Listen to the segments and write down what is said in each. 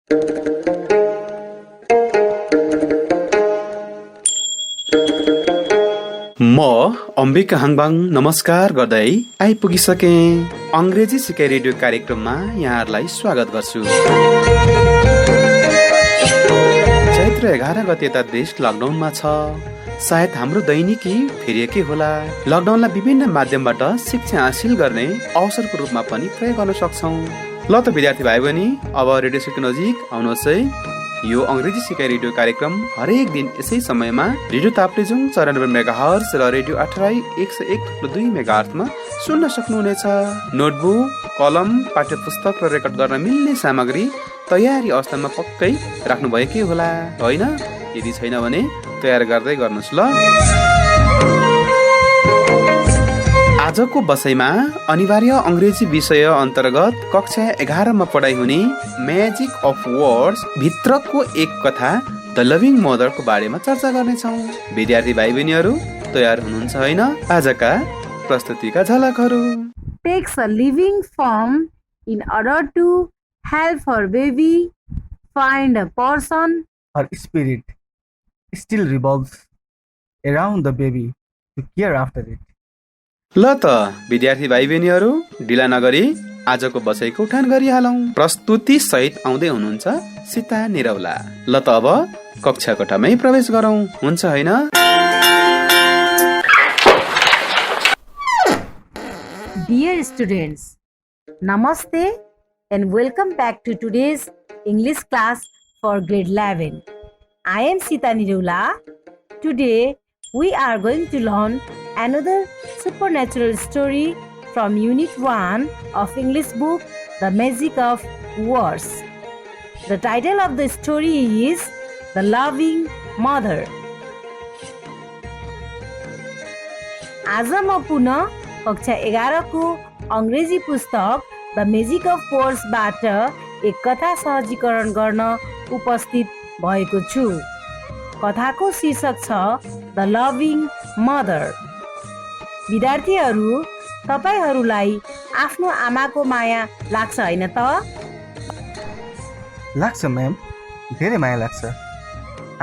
म अम्बिका हाङबाङ नमस्कार गर्दै आइपुगिसके अंग्रेजी सिकाइ रेडियो कार्यक्रममा यहाँहरूलाई स्वागत गर्छु। चैत्र 11 गते त देश लकडाउनमा छ। सायद हाम्रो दैनिकी फेरिएकै होला। लकडाउनलाई विभिन्न माध्यमबाट शिक्षा हासिल गर्ने अवसरको रूपमा पनि प्रयोग गर्न सक्छौं। ल त विद्यार्थी भाइ बहिनी, अब रेडियो सेटको नजिक आउनुहोस् है। यो अंग्रेजी सिकाइ रेडियो कार्यक्रम हरेक दिन यसै समयमा रेडियो ताप्लेजुङ 94 मेगाहर्ज र रेडियो 88 101.2 मेगाहर्जमा सुन्न सक्नुहुनेछ। नोटबुक, कलम, पाठ्यपुस्तक र रेकर्ड गर्न मिल्ने सामग्री तयारी अवस्थामा पक्कै राख्नु भएकै होला, होइन? यदि छैन भने तयार गर्दै गर्नुहोस् ल। आजको बसाइमा अनिवार्य अंग्रेजी विषय अन्तर्गत कक्षा 11 मा पढाइ हुने म्याजिक अफ वर्ड्स भित्रको एक कथा द लभिङ मदर को बारेमा चर्चा गर्नेछौँ। विद्यार्थी भाइ बहिनीहरू तयार हुनुहुन्छ होइन? आजका प्रस्तुतिका झलकहरू। Takes a living form in order to help her baby find a person. Her spirit still revolves around the baby to care after it. ल त विद्यार्थी भाइ बहिनीहरू ढिला नगरी आजको बसाइको उठान गरिहालौं। प्रस्तुति सहित आउँदै हुनुहुन्छ सीता निरौला। ल त अब कक्षा कोठामै प्रवेश गरौं, हुन्छ होइन? Dear students, Namaste and welcome back to today's English class for grade 11. I am Sita Nirula. Today we are going to learn another supernatural story from Unit 1 of English book The Magic of Words. The title of the story is The Loving Mother. आज म पुनः कक्षा 11 को अंग्रेजी पुस्तक the magic of words बाट एक कथा सहजीकरण गर्न उपस्थित भएको छु। कथाको शीर्षक छ द लभिङ मदर। विद्यार्थीहरू, तपाईहरूलाई आफ्नो आमाको माया लाग्छ हैन त? लाग्छ म्याम, धेरै माया लाग्छ।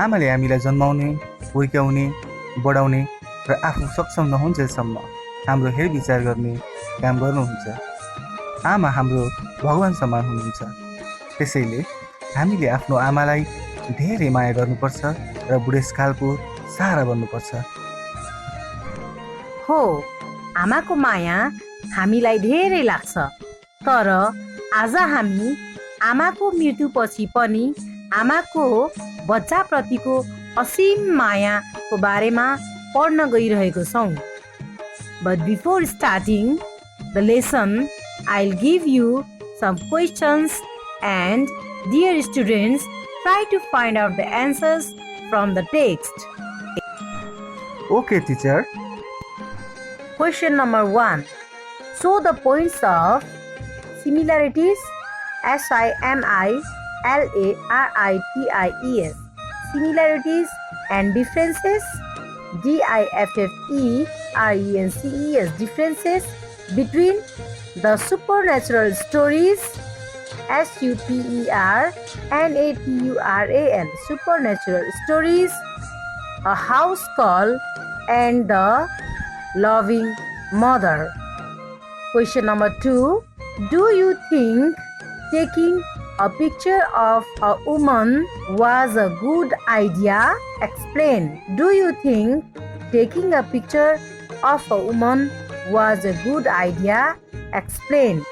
आमाले हामीलाई जन्माउने, हुर्काउने, बढाउने र आफू सक्षम नहुन्जेलसम्म हाम्रो हेरविचार गर्ने काम गर्नुहुन्छ। आमा हाम्रो भगवान समान हुनुहुन्छ। त्यसैले हामीले आफ्नो आमालाई धेरै माया गर्नुपर्छ र बुढेसकालको सहारा बन्नुपर्छ। हो, आमाको माया हामीलाई धेरै लाग्छ। तर आज हामी आमाको मृत्युपछि पनि आमाको बच्चाप्रतिको असीम मायाको बारेमा पढ्न गइरहेको छौँ। But before starting the lesson, I'll give you some questions and dear students, try to find out the answers from the text. Okay, teacher. Question number 1. Show the points of similarities. SIMILARITIES. Similarities and differences. DIFFERENCES. Differences between the supernatural stories. SUPERNATURAL. Supernatural stories. A house call and the loving mother. Question number 2. Do you think taking a picture of a woman was a good idea? Explain. Do you think taking a picture of a woman was a good idea? Explain.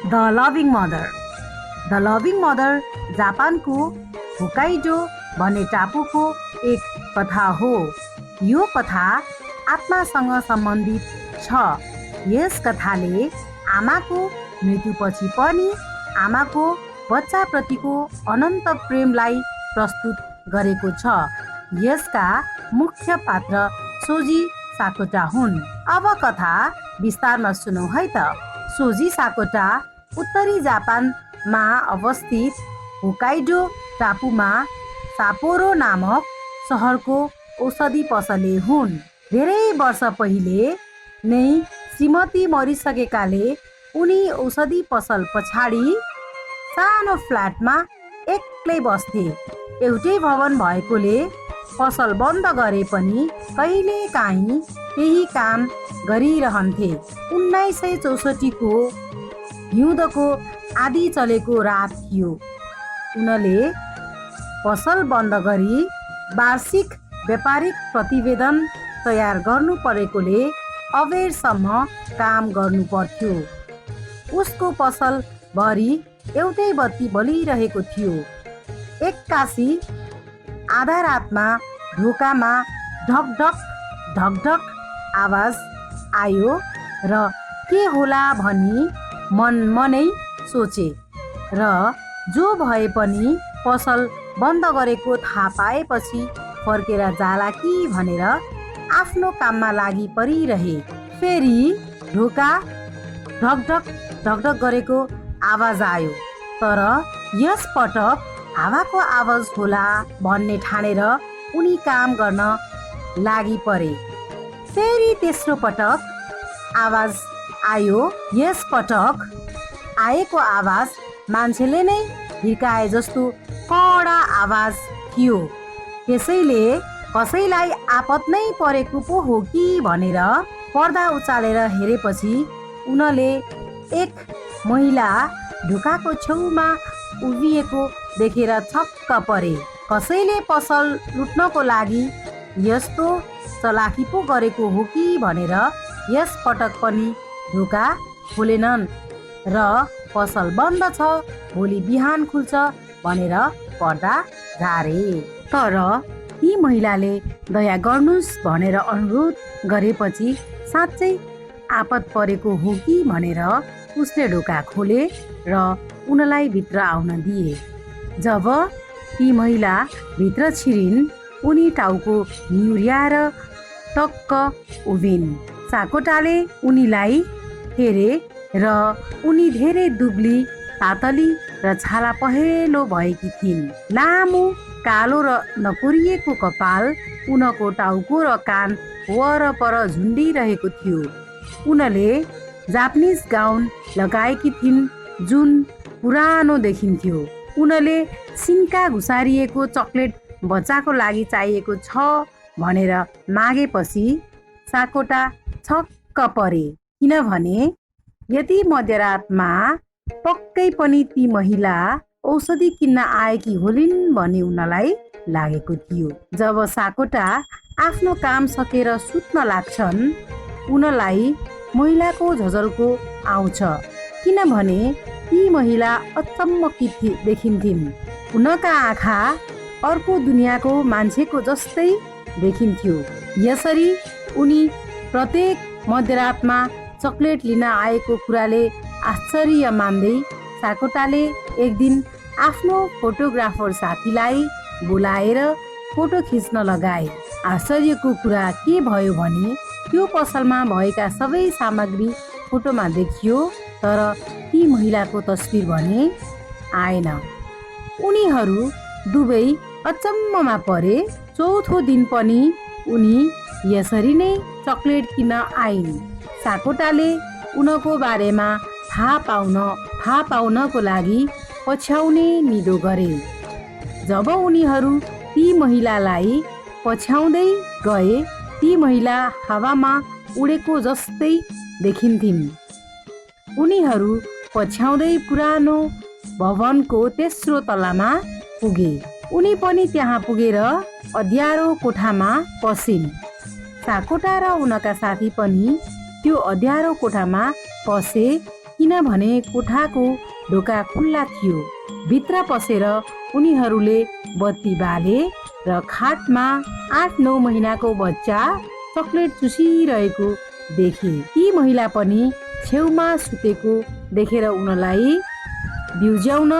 The Loving Mother. The Loving Mother जापानको Hokkaido भन्ने टापुको एक कथा हो। यो कथा आत्मासँग सम्बन्धित छ। Yes कथाले आमाको मृत्युपछि पनि आमाको बच्चाप्रतिको अनन्त प्रेमलाई प्रस्तुत गरेको छ। यसका मुख्य पात्र सोजी साकोटा हुन्। अब कथा विस्तारमा सुनौ है त। सोजी साकोटा उत्तरी जापानमा अवस्थित होकाइडो टापुमा सापोरो नामक सहरको औषधि पसले हुन्। धेरै वर्ष पहिले नै श्रीमती मरिसकेकाले उनी औषधि पसल पछाडि सानो फ्ल्याटमा एक्लै बस्थे। एउटै भवन भएकोले पसल बन्द गरे पनि कहिलेकाहीँ केही काम गरिरहन्थे। 1964 हिउँदको आधी चलेको रात थियो। उनले पसल बन्द गरी वार्षिक व्यापारिक प्रतिवेदन तयार गर्नु परेकोले अबेरसम्म काम गर्नु पर्थ्यो। उसको पसल भरि एउटै बत्ती बलिरहेको थियो। एक्कासी आधा रातमा ढोकामा ढकढक ढकढक आवाज आयो र के होला भनी मनै सोचे र जो भए पनि पसल बन्द गरेको थाहा पाएपछि फर्केर जाला कि भनेर आफ्नो काममा लागि परिरहे। फेरि ढोका ढकढक ढकढक गरेको आवाज आयो, तर यस पटक हावाको आवाज होला भन्ने ठानेर उनी काम गर्न लागि परे। फेरि तेस्रो पटक आवाज आयो। यस पटक आएको आवाज मान्छेले नै हिर्काए जस्तो कडा आवाज थियो। त्यसैले कसैलाई आपत नै परेको पो हो कि भनेर पर्दा उचालेर हेरेपछि उनले एक महिला ढोकाको छेउमा उभिएको देखेर छक्क परे। कसैले पसल लुट्नको लागि यस्तो चलाकी पो गरेको हो कि भनेर यस पटक पनि ढोका खोलेनन् र पसल बन्द छ, भोलि बिहान खुल्छ भनेर पर्दा झारे। तर ती महिलाले दया गर्नुस् भनेर अनुरोध गरेपछि साँच्चै आपत परेको हो कि भनेर उसले ढोका खोले र उनलाई भित्र आउन दिए। जब ती महिला भित्र छिरिन् उनी टाउको निहुर्याएर टक्क उभिन्। साकोटाले उनीलाई हेरे र उनी धेरै दुब्ली पातली र छाला पहेँलो भएकी थिइन्। लामो कालो र नकोरिएको कपाल, उनको टाउको र कान वरपर झुन्डिरहेको थियो। उनले जापानिज गाउन लगाएकी थिइन् जुन पुरानो देखिन्थ्यो। उनले सिन्का घुसारिएको चकलेट बच्चाको लागि चाहिएको छ भनेर मागेपछि साकोटा छक्क परे, किनभने यति मध्यरातमा पक्कै पनि ती महिला औषधि किन्न आएकी होलिन् भन्ने उनलाई लागेको थियो। जब साकोटा आफ्नो काम सकेर सुत्न लाग्छन् उनलाई महिलाको झझल्को आउँछ, किनभने ती महिला अचम्मकी देखिन्थिन्। उनका आँखा अर्को दुनियाँको मान्छेको जस्तै देखिन्थ्यो। यसरी उनी प्रत्येक मध्यरातमा चकलेट लिन आएको कुराले आश्चर्य मान्दै साकोटाले एक दिन आफ्नो फोटोग्राफर साथीलाई बोलाएर फोटो खिच्न लगाए। आश्चर्यको कुरा के भयो भने त्यो पसलमा भएका सबै सामग्री फोटोमा देखियो, तर ती महिलाको तस्बिर भने आएन। उनीहरू दुवै अचम्ममा परे। चौथो दिन पनि उनी यसरी नै चकलेट किन्न आइन्। साकोटाले उनको बारेमा थाहा पाउनको लागि पछ्याउने निदो गरे। जब उनीहरू ती महिलालाई पछ्याउँदै गए ती महिला हावामा उडेको जस्तै देखिन्थिन्। उनीहरू पछ्याउँदै पुरानो भवनको तेस्रो तलामा पुगे। उनी पनि त्यहाँ पुगेर अँध्यारो कोठामा पसिन्। साकोटा र उनका साथी पनि त्यो अँध्यारो कोठामा पसे, किनभने कोठाको ढोका खुल्ला थियो। भित्र पसेर उनीहरूले बत्ती बाले र खाटमा 8-9 महिनाको बच्चा चकलेट चुसिरहेको देखे। ती महिला पनि छेउमा सुतेको देखेर उनलाई बिउज्याउन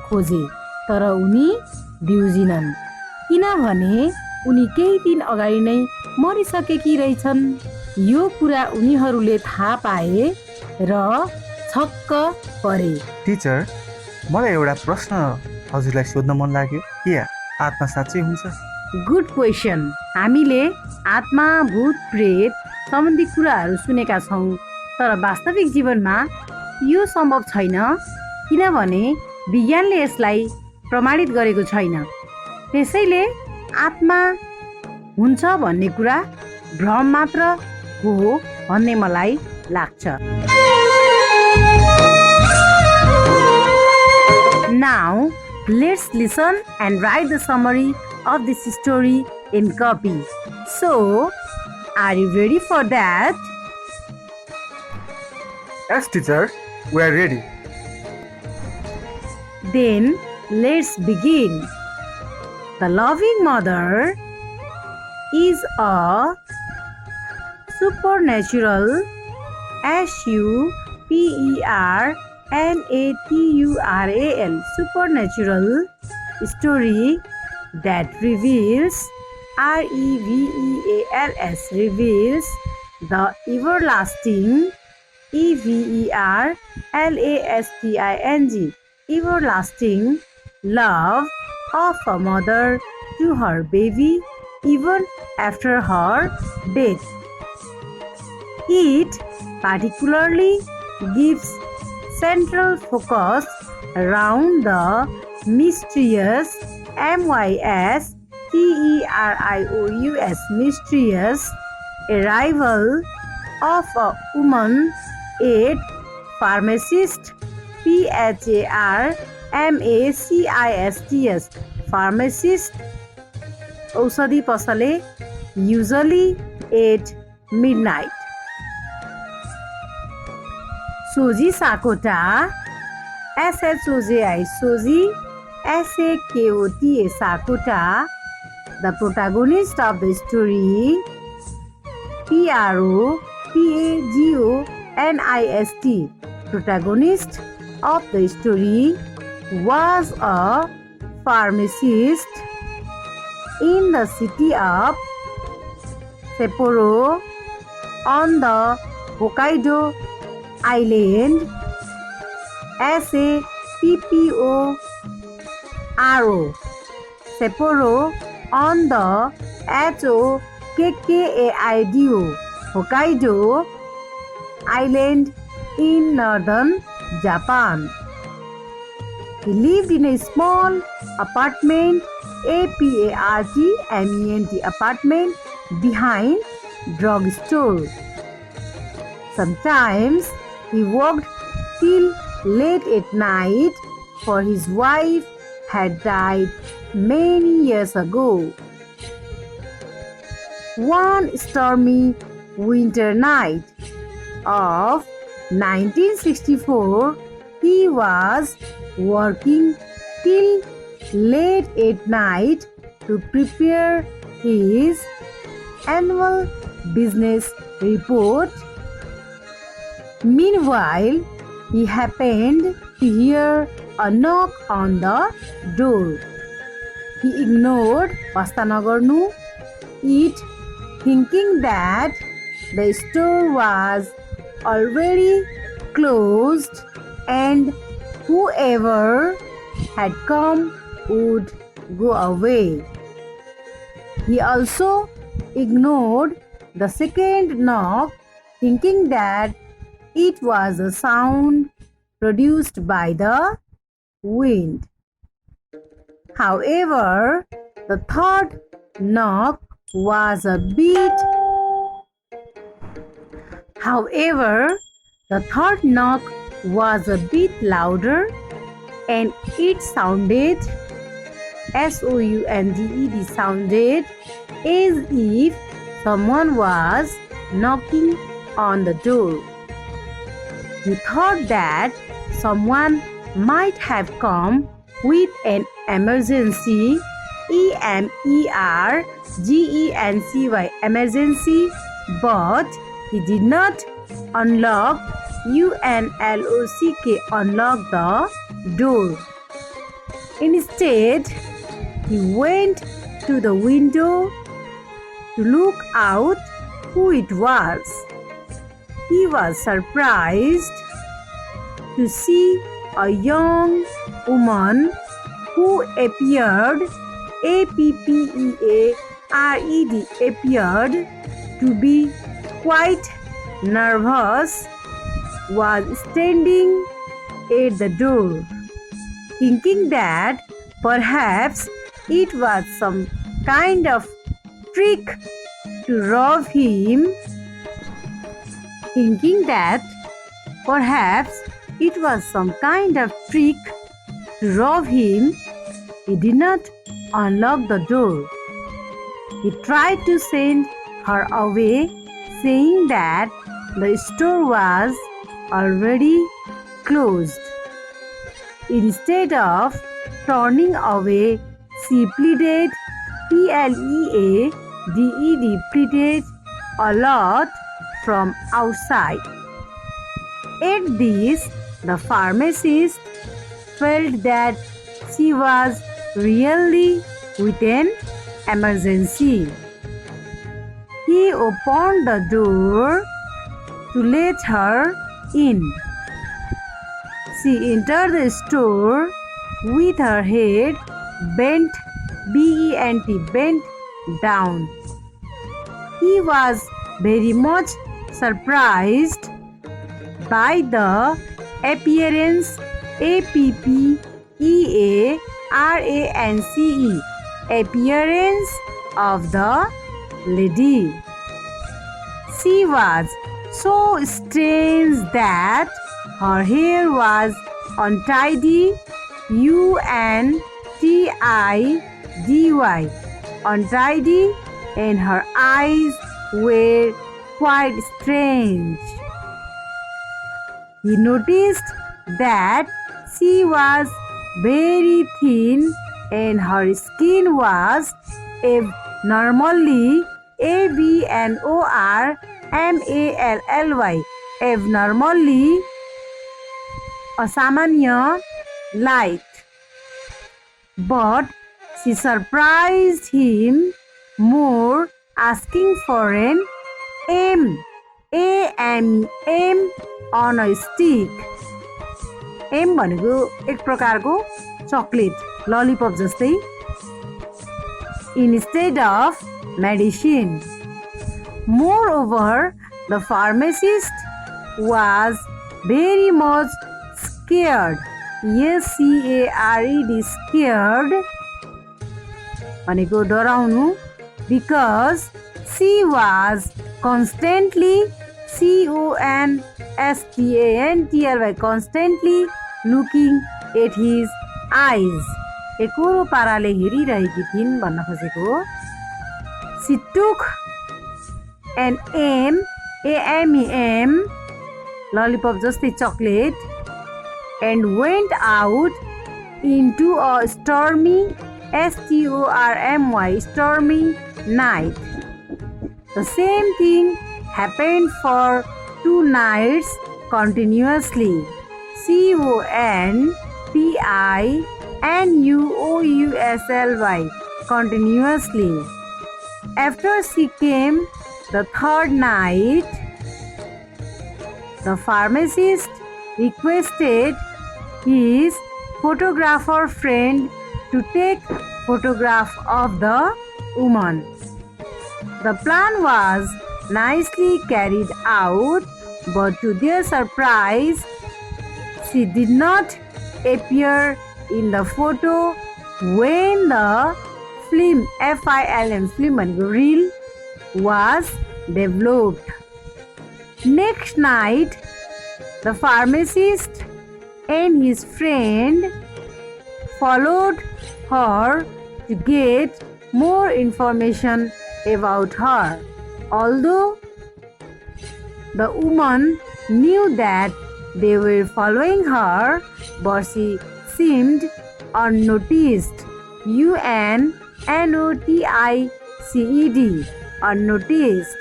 खोजे, तर उनी बिउजिनन्, किनभने उनी केही दिन अगाडि नै मरिसकेकी रहेछन्। यो कुरा उनीहरूले थाहा पाए र छक्क परे। टिचर, मलाई एउटा प्रश्न हजुरलाई सोध्न मन लाग्यो, के आत्मा साँच्चै हुन्छ? Good question. हामीले आत्मा, भूत, प्रेत सम्बन्धी कुराहरू सुनेका छौँ, तर वास्तविक जीवनमा यो सम्भव छैन किनभने विज्ञानले यसलाई प्रमाणित गरेको छैन। त्यसैले आत्मा हुन्छ भन्ने कुरा भ्रम मात्र हो भन्ने मलाई लाग्छ। Now let's listen and write the summary of this story in copy. So, are you ready for that? Yes, teacher, we are ready. Then let's begin. The loving mother is a supernatural supernatural supernatural story that reveals reveals the everlasting everlasting love of a mother to her baby even after her death. It particularly gives central focus around the mysterious mysterious arrival of a woman aid pharmacist pharmacist औषधि पसले usually at midnight. Soji Sakota SHOJI Soji SAKOTA Sakota, the protagonist of the story, PROTAGONIST, protagonist of the story, was a pharmacist in the city of Sapporo on the Hokkaido island. SAPPORO, Sapporo on the HOKKAIDO, Hokkaido island in northern Japan. He lived in a small apartment, apartment apartment behind drugstore. Sometimes he worked till late at night, for his wife had died many years ago. One stormy winter night of 1964, he was working till late at night to prepare his annual business report. Meanwhile, he happened to hear a knock on the door. He ignored it, thinking that the store was already closed and whoever had come would go away. He also ignored the second knock, thinking that it was a sound produced by the wind. However, the third knock was a bit louder, and it sounded sounded as if someone was knocking on the door. He thought that someone might have come with an emergency, emergency, but he did not unlock the door. Instead, he went to the window to look out who it was. He was surprised to see a young woman who appeared appeared to be quite nervous was standing at the door. Thinking that perhaps it was some kind of trick to rob him, thinking that perhaps it was some kind of trick to rob him, he did not unlock the door. He tried to send her away, saying that the store was already closed. Instead of turning away, she pleaded, pleaded a lot from outside. At this, the pharmacist felt that she was really with an emergency. He opened the door to let her in. She entered the store with her head bent, bent down. He was very much surprised by the appearance, appearance of the lady. She was so strange that her hair was untidy, untidy, untidy, and her eyes were quite strange. He noticed that she was very thin and her skin was abnormally abnormally asamanya light. But she surprised him more, asking for an M on a stick. M भनेको एक प्रकारको chocolate lollipop जस्तै, instead of medicine. Moreover, the pharmacist was very much scared. SCARED, scared भनेको डराउनु, because she was constantly constantly looking at his eyes. एकोरो पाराले हेरिरहेकी थिइन् भन्न खोजेको. She took an M lollipop जस्तै chocolate and went out into a stormy stormy night. The same thing happened for 2 nights continuously. CONPINUOUSLY, continuously. After she came the 3rd night, the pharmacist requested his photographer friend to take photograph of the woman. The plan was nicely carried out, but to their surprise, she did not appear in the photo when the film film reel was developed. Next night, the pharmacist and his friend followed her to get more information about her. Although the woman knew that they were following her, but she seemed unnoticed. UNNOTICED, unnoticed.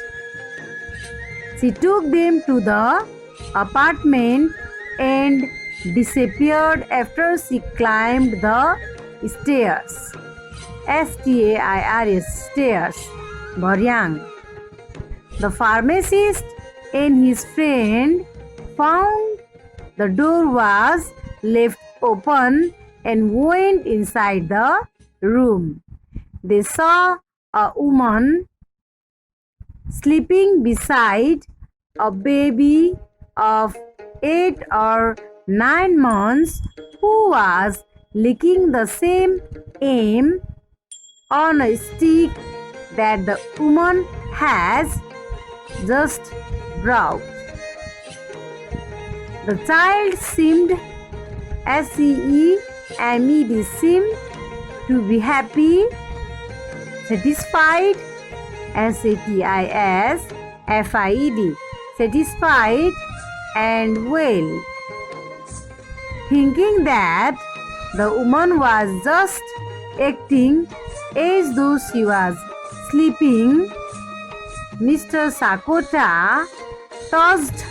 She took them to the apartment and disappeared after she climbed the stairs. STAIRS, stairs. Baryang. The pharmacist and his friend found the door was left open and went inside the room. They saw a woman sleeping beside a baby of 8 or 9 months who was licking the same aim on a stick that the woman has just brought. The child seemed SEEMED seemed to be happy, satisfied, SATISFIED satisfied and well, thinking that the woman was just acting as though she was sleeping. Mr. Sakota touched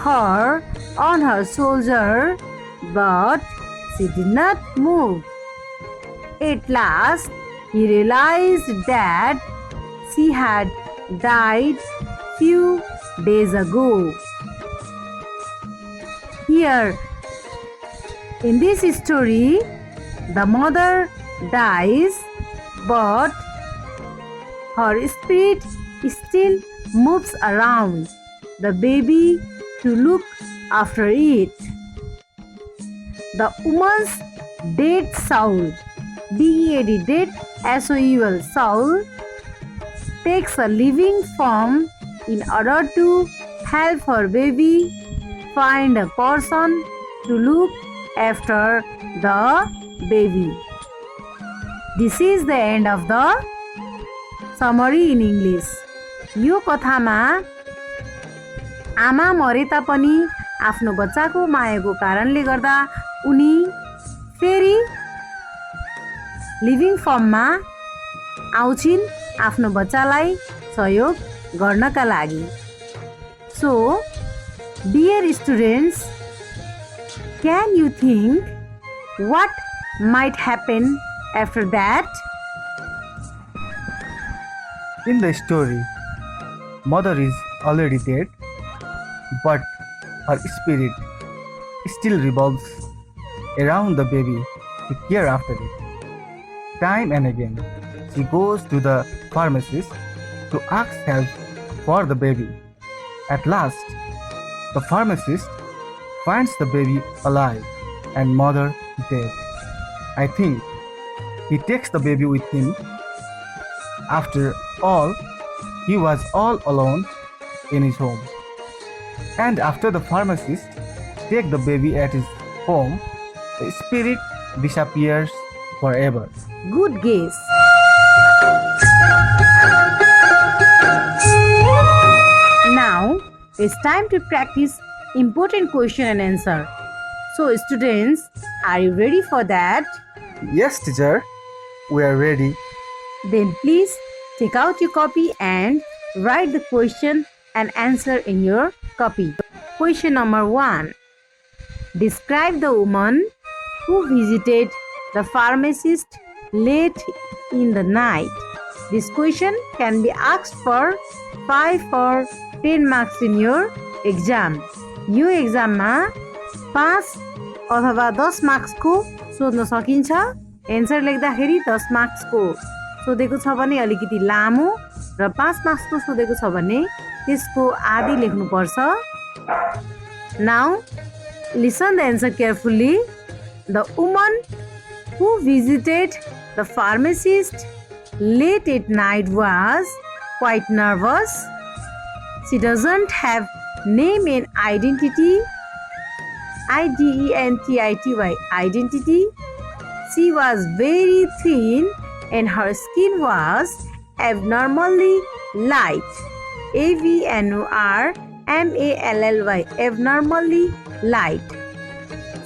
her on her shoulder, but she did not move. At last, he realized that she had died few days ago. Here, in this story, the mother dies, but her spirit still moves around the baby to look after it. The woman's dead soul, DEAD, dead SOUL, soul, takes a living form in order to help her baby find a person to look after the baby. This is the end of the summary in English. यो कथामा आमा मरे तापनि आफ्नो बच्चाको मायाको कारणले गर्दा उनी फेरि लिभिङ फर्ममा आउँछिन् आफ्नो बच्चालाई सहयोग गर्नका लागि. So, dear students, can you think what might happen after that? In the story, mother is already dead, but her spirit still revolves around the baby to care after it. Time and again, she goes to the pharmacist to ask help for the baby. At last, the pharmacist finds the baby alive and mother dead. I think he takes the baby with him. After all, he was all alone in his home. And after the pharmacist takes the baby at his home, the spirit disappears forever. Good guess. Now it's time to practice important question and answer. So students, are you ready for that? Yes, teacher, we are ready. Then please take out your copy and write the question and answer in your copy. Question number 1. Describe the woman who visited the pharmacist late in the night. This question can be asked for 5 or 10 marks in your exam. यो एक्जाममा 5 अथवा 10 मार्क्सको सोध्न सकिन्छ. Answer लेख्दाखेरि 10 मार्क्सको सोधेको छ भने अलिकति लामो र 5 मार्क्सको सोधेको छ भने त्यसको आधी लेख्नुपर्छ. Now listen the answer carefully. The woman who visited the pharmacist late at night was quite nervous. She doesn't have name and identity. IDENTITY, identity. She was very thin and her skin was abnormally light. ABNORMALLY, abnormally light.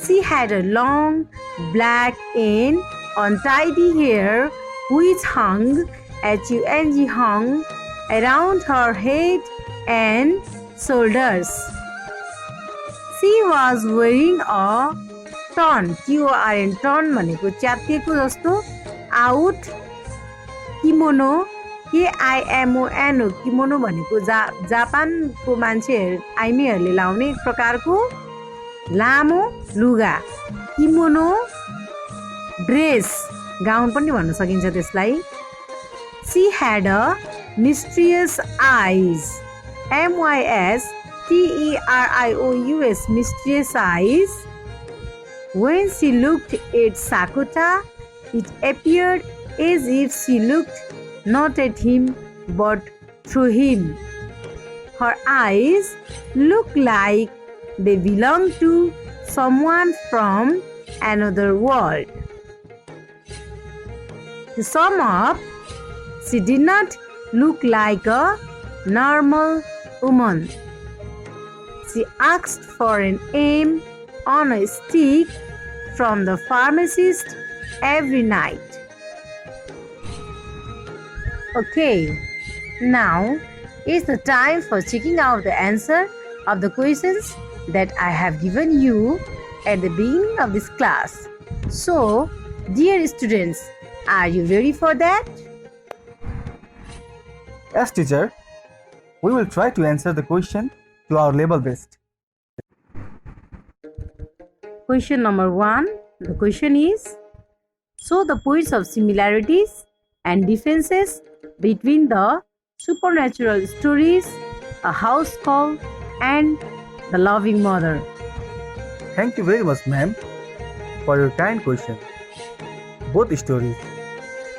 She had a long black and untidy hair which hung around her head and shoulders. She was wearing a torn, TORN, torn भनेको च्यातिएको जस्तो out kimono, KIMONO, kimono भनेको जापानको मान्छेहरू आइमीहरूले लाउने एक प्रकारको लामो लुगा. किमोनो ड्रेस, गाउन पनि भन्न सकिन्छ त्यसलाई. She had a mysterious eyes, MYS Terious, mysterious eyes. When she looked at Sakota, it appeared as if she looked not at him but through him. Her eyes looked like they belonged to someone from another world. To sum up, she did not look like a normal woman. She asked for an M on a stick from the pharmacist every night. Okay, now is the time for checking out the answer of the questions that I have given you at the beginning of this class. So, dear students, are you ready for that? Yes, teacher. We will try to answer the question to our level best. Question number 1. The question is: show the points of similarities and differences between the supernatural stories, A House Call, and The Loving Mother. Thank you very much, ma'am, for your kind question. Both stories,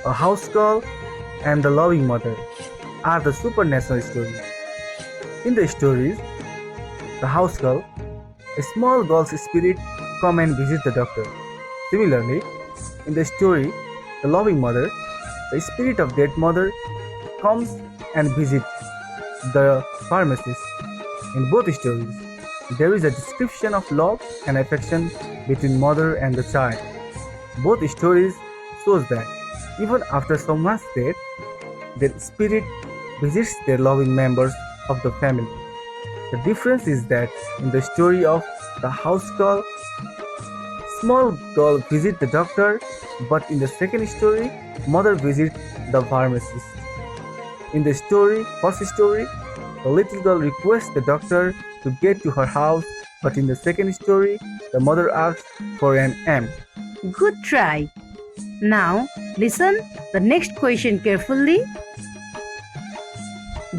A House Call and The Loving Mother, are the supernatural stories. In the stories, The House Call, a small girl's spirit come and visit the doctor. Similarly, in the story, The Loving Mother, the spirit of dead mother comes and visits the pharmacist. In both stories, there is a description of love and affection between mother and the child. Both stories shows that even after someone's death, their spirit visits their loving members of the family. The difference is that in the story of The House Call, small girl visits the doctor, but in the second story, mother visits the pharmacist. In the first story, the little girl requests the doctor to get to her house, but in the second story, the mother asks for an M. Good try. Now, listen the next question carefully.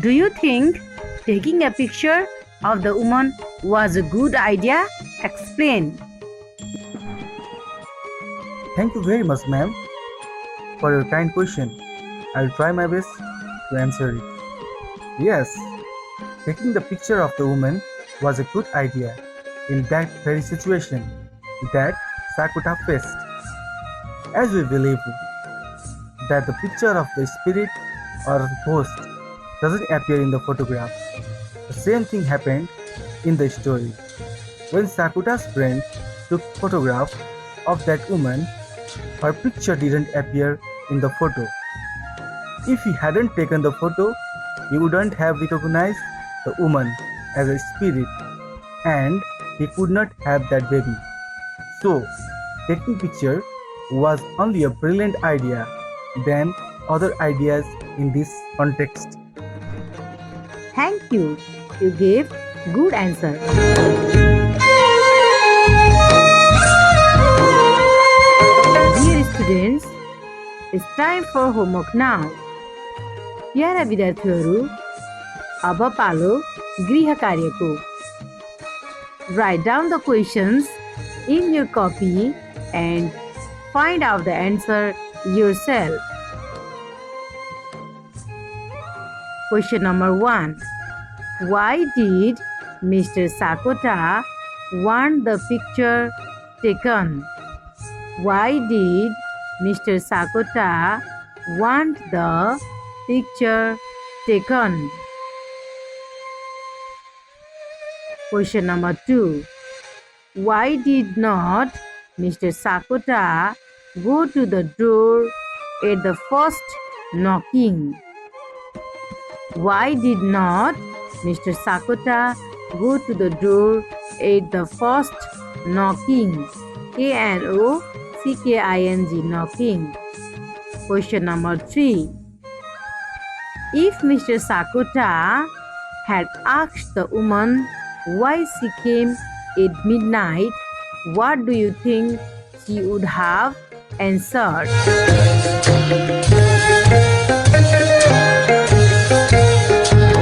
Do you think taking a picture of the woman was a good idea? Explain. Thank you very much, ma'am, for your kind question. I'll try my best to answer it. Yes, taking the picture of the woman was a good idea in that very situation that Sakota faced. As we believe that the picture of the spirit or ghost doesn't appear in the photograph, the same thing happened in the story. When Sakota's friend took photograph of that woman, her picture didn't appear in the photo. If he hadn't taken the photo, he wouldn't have recognized the woman as a spirit, and he could not have that baby. So, taking picture was only a brilliant idea than other ideas in this context. Thank you. You gave good answer. Dear students, it's time for homework now. प्यारा विद्यार्थीहरू, अब पालो गृह कार्यको. Write down the questions in your copy and find out the answer yourself. Question number 1. Why did Mr. Sakota want the picture taken? Why did Mr. Sakota want the picture taken? Question number 2. Why did not Mr. Sakota go to the door at the first knocking? Why did not Mr. Sakota go to the door at the first knocking? K-N-O-C-K-I-N-G, knocking. Question number 3. If Mr. Sakota had asked the woman why she came at midnight, what do you think she would have answered?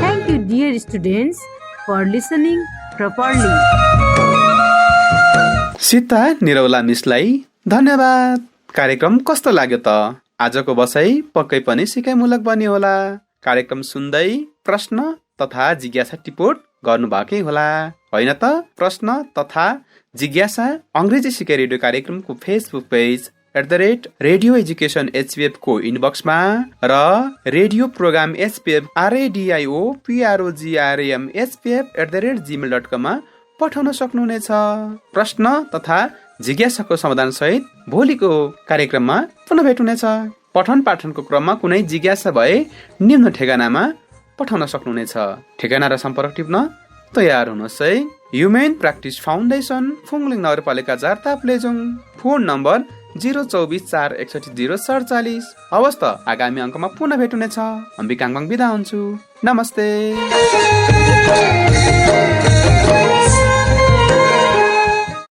Thank you, dear students, for listening properly. Sita Niraula मिसलाई धन्यवाद। कार्यक्रम कस्तो लाग्यो त? आजको बसाइ पक्कै पनि सिकाइमूलक बन्यो होला। कार्यक्रम सुन्दै प्रश्न तथा जिज्ञासा टिपोट गर्नुभएकै होला, होइन त? प्रश्न तथा जिज्ञासा अंग्रेजी सिकाइ रेडियो कार्यक्रमको Facebook page @radio education HPF को इनबक्समा र radio programme HPF RADIO PROGRAM HPF @gmail.com मा पठाउन सक्नुहुनेछ। प्रश्न तथा जिज्ञासाको समाधान सहित भोलिको कार्यक्रममा पुनः भेट हुनेछ। पठन पाठनको क्रममा कुनै जिज्ञासा भए निम्न ठेगानामा पठाउन सक्नुहुनेछ। ठेगाना र सम्पर्क टिप्न तयार हुनुहोस् है। ह्युमेन प्र्याक्टिस फाउन्डेसन, फुङलिङ नगरपालिका 4 ताप्लेजुङ। Phone number 024 461 047। हवस् त, आगामी अङ्कमा पुनः भेट हुनेछ। अम्बिकाङबाङ बिदा हुन्छु। नमस्ते।